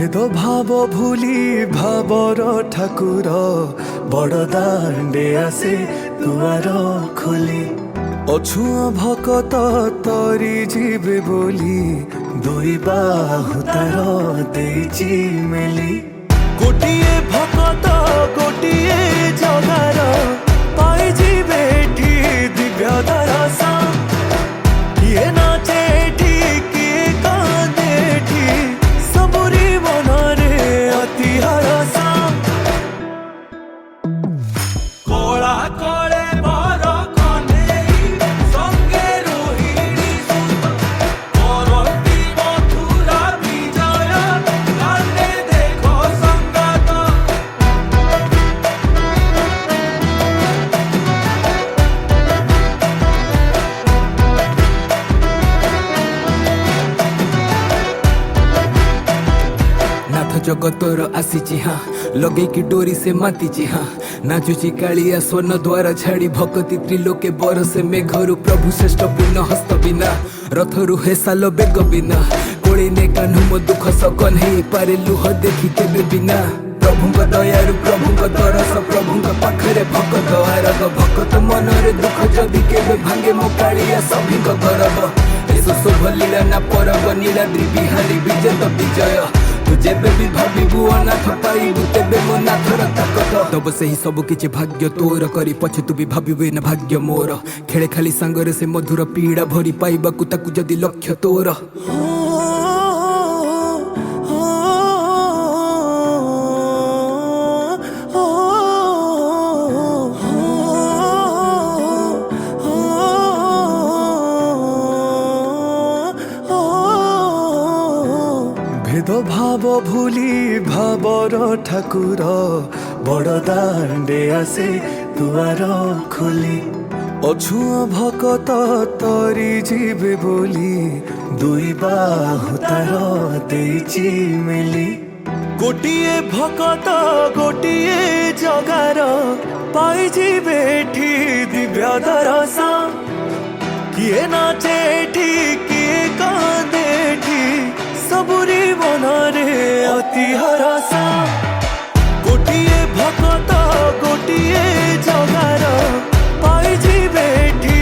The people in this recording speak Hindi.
भेद भाव भूली भावर ठाकुर बड़ दांडे आसे दुआर खोली अछुआ भकत तरी जीवे बोली दुई बाहु तार देइची मेली गोटिए भकत गोटिए जगार पाई जीवे ठी दिव्य दरसा किए नाचे ठी किए कांदे ठी सबुरी मनरे अति हरसा कोला कोले बर कनेई संगे रोहिणी सुत परती मथुरा विजय कांदे देखो संगात नाथ जगतर आसीची हाँ लगे की डोरी से मातीची हाँ नाचुची कालिया स्वर्ण द्वारा छाड़ी भक्ति त्रिलोके बरसे मेघरु प्रभु श्रेष्ठ पूर्ण हस्त बिना रथरु हे साल बेग बिना कोड़ी ने कान्हु मो दुख सकन हे पारे लुह देखी केबे बिना प्रभुंक दयारु प्रभुंक दरस प्रभुंक पाखरे भकत आरग भकत मनरे दुख जदि केबे भांगे मो कालिया सभिंक गरब एसो शुभ लीला ना परब नीलाद्रि बिहारी विजेत विजय जेबे भी भाविबु अनाथ पाइबु तेबे मो नाथर ताकत तब से ही सब किछि भाग्य तोर करी पछे तू भी भाविबे न भाग्य मोर खेले खाली सांगरे से मधुर पीड़ा भरी पाइबाकु ताकु जदि लक्ष्य तोर भेद भाव भूली भावर ठाकुर बड़ दांडे आसे दुआर खोली अछुआ भकत तरी जीवे बोली दुई बाहु तार देइची मेली गोटिए भकत गोटिए जगार पाई जीवे ठी दिव्य दरसा किए नाचे ठी किए कांदे ठी सबुरी मनरे अति हरसा गोटिए भकत गोटिए जगार पाई जीवे ठी